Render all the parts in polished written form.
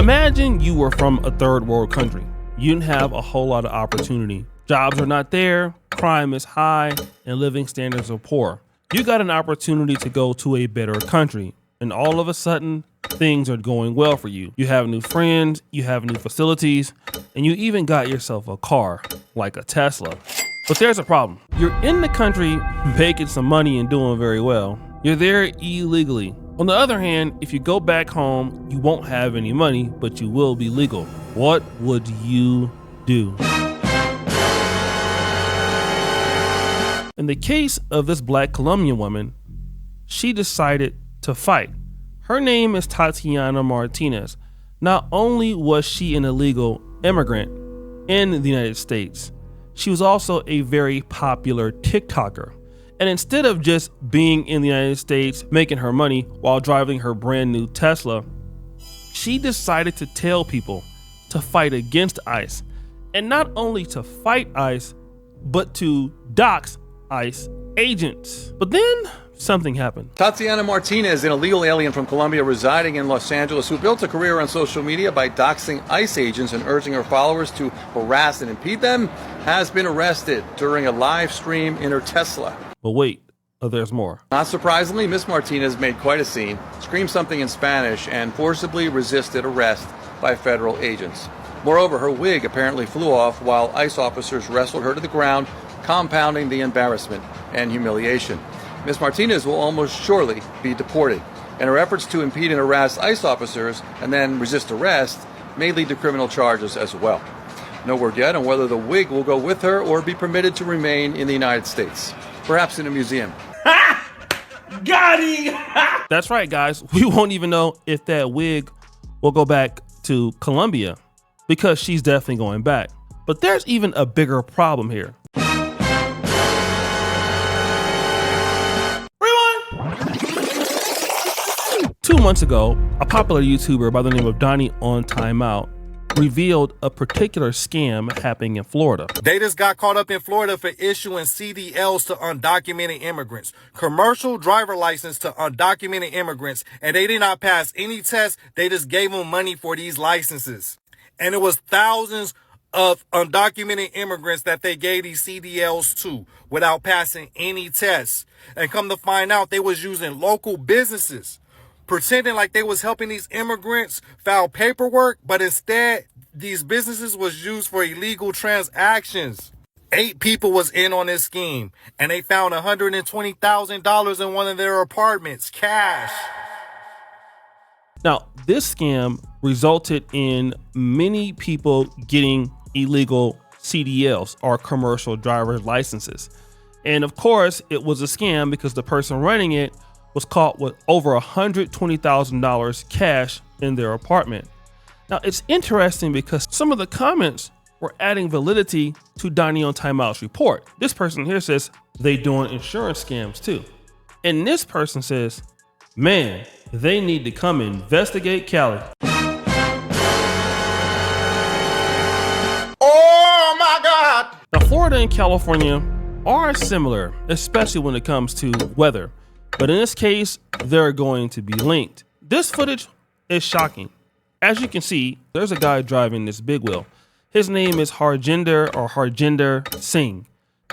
Imagine you were from a third world country. You didn't have a whole lot of opportunity. Jobs are not there, crime is high, and living standards are poor. You got an opportunity to go to a better country, and all of a sudden, things are going well for you. You have new friends, you have new facilities, and you even got yourself a car, like a Tesla. But there's a problem. You're in the country making some money and doing very well. You're there illegally. On the other hand, if you go back home, you won't have any money, but you will be legal. What would you do? In the case of this Black Colombian woman, she decided to fight. Her name is Tatiana Martinez. Not only was she an illegal immigrant in the United States, she was also a very popular TikToker. And instead of just being in the United States making her money while driving her brand new Tesla, she decided to tell people to fight against ICE. And not only to fight ICE, but to dox ICE agents. But then something happened. Tatiana Martinez, an illegal alien from Colombia residing in Los Angeles who built a career on social media by doxing ICE agents and urging her followers to harass and impede them, has been arrested during a live stream in her Tesla. But wait, there's more. Not surprisingly, Miss Martinez made quite a scene, screamed something in Spanish, and forcibly resisted arrest by federal agents. Moreover, her wig apparently flew off while ICE officers wrestled her to the ground, compounding the embarrassment and humiliation. Ms. Martinez will almost surely be deported, and her efforts to impede and harass ICE officers and then resist arrest may lead to criminal charges as well. No word yet on whether the wig will go with her or be permitted to remain in the United States, perhaps in a museum. Got him! That's right, guys. We won't even know if that wig will go back to Colombia because she's definitely going back. But there's even a bigger problem here. 2 months ago, a popular YouTuber by the name of Donnie on Timeout revealed a particular scam happening in Florida. They just got caught up in Florida for issuing CDLs to undocumented immigrants, commercial driver license to undocumented immigrants, and they did not pass any tests. They just gave them money for these licenses. And it was thousands of undocumented immigrants that they gave these CDLs to without passing any tests. And come to find out, they was using local businesses, pretending like they was helping these immigrants file paperwork, but instead these businesses was used for illegal transactions. 8 people was in on this scheme, and they found $120,000 in one of their apartments, cash. Now, this scam resulted in many people getting illegal CDLs, or commercial driver's licenses. And of course, it was a scam because the person running it was caught with over $120,000 cash in their apartment. Now, it's interesting because some of the comments were adding validity to Donnie on Timeout's report. This person here says they doing insurance scams too. And this person says, man, they need to come investigate Cali. Oh my God! Now, Florida and California are similar, especially when it comes to weather. But in this case, they're going to be linked. This footage is shocking. As you can see, there's a guy driving this big wheel. His name is Harjinder Singh.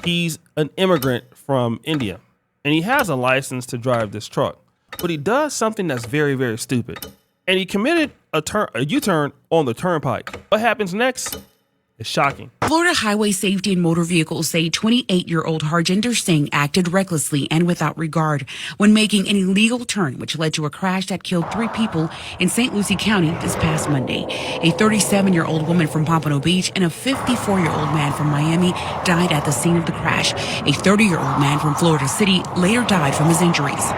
He's an immigrant from India, and he has a license to drive this truck. But he does something that's very, very stupid. And he committed a U-turn on the turnpike. What happens next is shocking. Florida Highway Safety and Motor Vehicles say 28-year-old Harjinder Singh acted recklessly and without regard when making an illegal turn, which led to a crash that killed 3 people in St. Lucie County this past Monday. A 37-year-old woman from Pompano Beach and a 54-year-old man from Miami died at the scene of the crash. A 30-year-old man from Florida City later died from his injuries.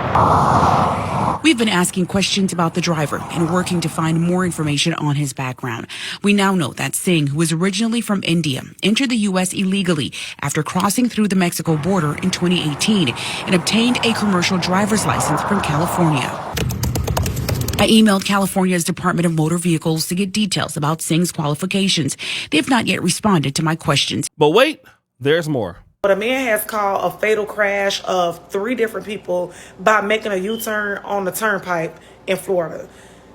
We've been asking questions about the driver and working to find more information on his background. We now know that Singh, who was originally from India, entered the U.S. illegally after crossing through the Mexico border in 2018 and obtained a commercial driver's license from California. I emailed California's Department of Motor Vehicles to get details about Singh's qualifications. They have not yet responded to my questions. But wait, there's more. But a man has caused a fatal crash of 3 different people by making a U-turn on the turnpike in Florida.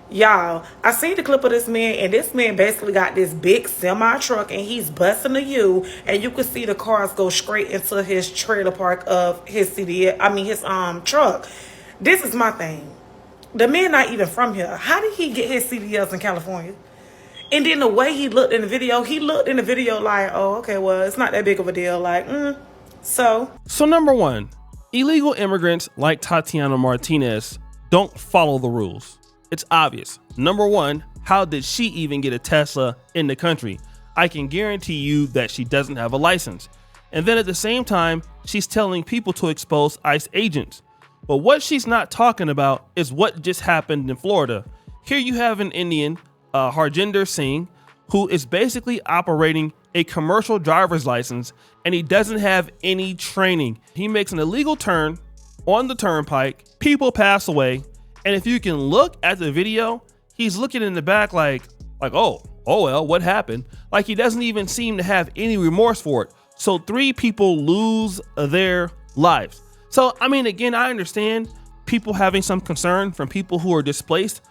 Y'all, I seen the clip of this man, and this man basically got this big semi truck, and he's busting the U, and you can see the cars go straight into his trailer park of his his truck. This is my thing. The man not even from here. How did he get his CDLs in California? And then the way he looked in the video like, oh, okay, well, it's not that big of a deal. Like, So number one, illegal immigrants like Tatiana Martinez don't follow the rules. It's obvious. Number one, how did she even get a Tesla in the country? I can guarantee you that she doesn't have a license. And then at the same time, she's telling people to expose ICE agents. But what she's not talking about is what just happened in Florida. Here you have an Indian, Harjinder Singh, who is basically operating a commercial driver's license, and he doesn't have any training. He makes an illegal turn on the turnpike, people pass away, and if you can look at the video, he's looking in the back like, oh well, what happened? Like he doesn't even seem to have any remorse for it. So 3 people lose their lives. So, I mean, again, I understand people having some concern from people who are displaced,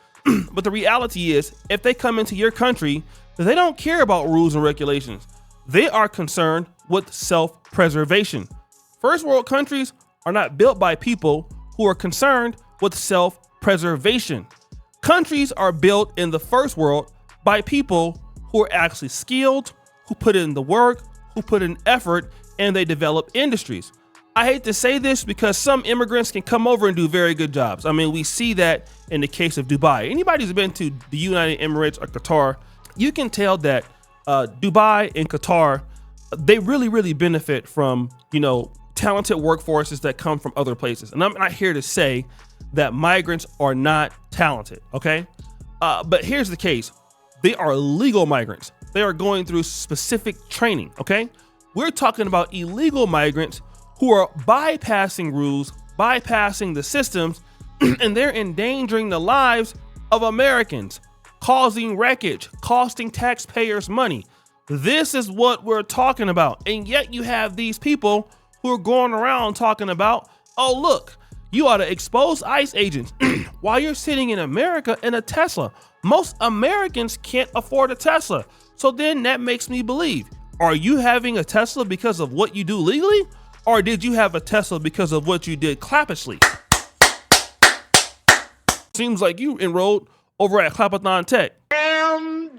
but the reality is if they come into your country, they don't care about rules and regulations. They are concerned with self-preservation. First world countries are not built by people who are concerned with self-preservation. Countries are built in the first world by people who are actually skilled, who put in the work, who put in effort, and they develop industries. I hate to say this because some immigrants can come over and do very good jobs. I mean, we see that in the case of Dubai. Anybody who's been to the United Emirates or Qatar, you can tell that Dubai and Qatar, they really benefit from, talented workforces that come from other places. And I'm not here to say that migrants are not talented, okay? But here's the case. They are legal migrants. They are going through specific training, okay? We're talking about illegal migrants who are bypassing rules, bypassing the systems, and they're endangering the lives of Americans, causing wreckage, costing taxpayers money. This is what we're talking about. And yet you have these people who are going around talking about, oh, look, you ought to expose ICE agents while you're sitting in America in a Tesla. Most Americans can't afford a Tesla. So then that makes me believe, are you having a Tesla because of what you do legally? Or did you have a Tesla because of what you did clappishly? Seems like you enrolled over at Clapathon Tech. Damn.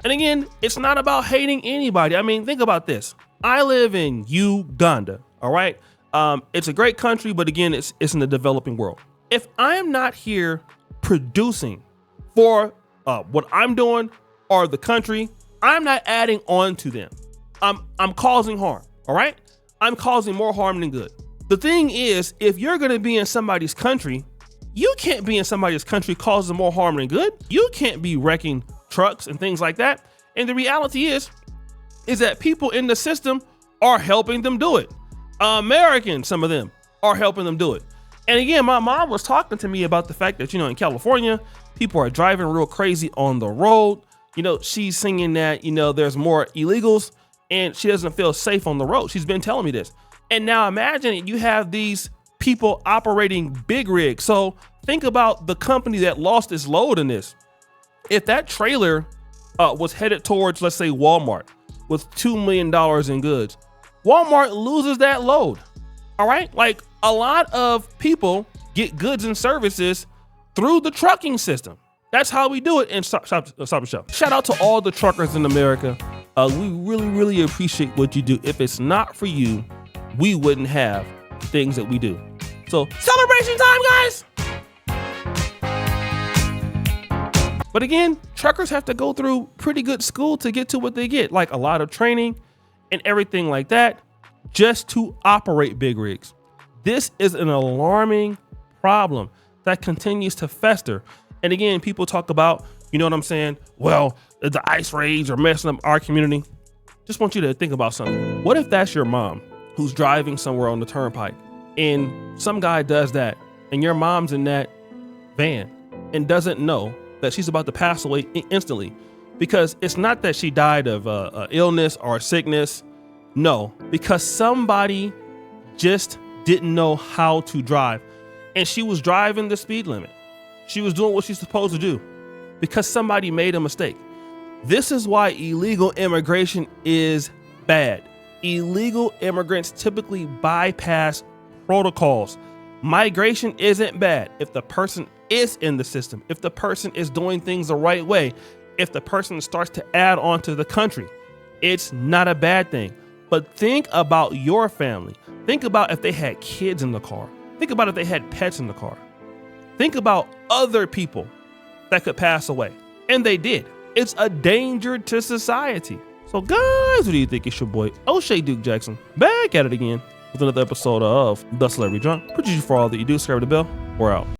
And again, it's not about hating anybody. I mean, think about this. I live in Uganda, all right? It's a great country, but again, it's in the developing world. If I am not here producing for what I'm doing or the country, I'm not adding on to them. I'm causing harm, all right? I'm causing more harm than good. The thing is, if you're gonna be in somebody's country, you can't be in somebody's country causing more harm than good. You can't be wrecking trucks and things like that. And the reality is that people in the system are helping them do it. Americans, some of them, are helping them do it. And again, my mom was talking to me about the fact that, in California, people are driving real crazy on the road. She's singing that, there's more illegals and she doesn't feel safe on the road. She's been telling me this. And now imagine you have these people operating big rigs. So think about the company that lost its load in this. If that trailer was headed towards, let's say, Walmart with $2 million in goods, Walmart loses that load. All right. Like a lot of people get goods and services through the trucking system. That's how we do it in Stop and Shop. Shout out to all the truckers in America. We really appreciate what you do. If it's not for you, we wouldn't have things that we do. So celebration time, guys. But again, truckers have to go through pretty good school to get to what they get, like a lot of training and everything like that, just to operate big rigs. This is an alarming problem that continues to fester. And again, people talk about, you know what I'm saying? Well, the ICE raids are messing up our community. Just want you to think about something. What if that's your mom who's driving somewhere on the turnpike and some guy does that and your mom's in that van and doesn't know that she's about to pass away instantly? Because it's not that she died of illness or sickness. No, because somebody just didn't know how to drive and she was driving the speed limit. She was doing what she's supposed to do because somebody made a mistake. This is why illegal immigration is bad. Illegal immigrants typically bypass protocols. Migration isn't bad if the person is in the system, if the person is doing things the right way, if the person starts to add on to the country. It's not a bad thing. But think about your family. Think about if they had kids in the car. Think about if they had pets in the car. Think about other people that could pass away. And they did. It's a danger to society. So guys, what do you think? It's your boy, O'Shea Duke Jackson, back at it again with another episode of The Celebrity Drunk. Produce you for all that you do. Subscribe to the bell. We're out.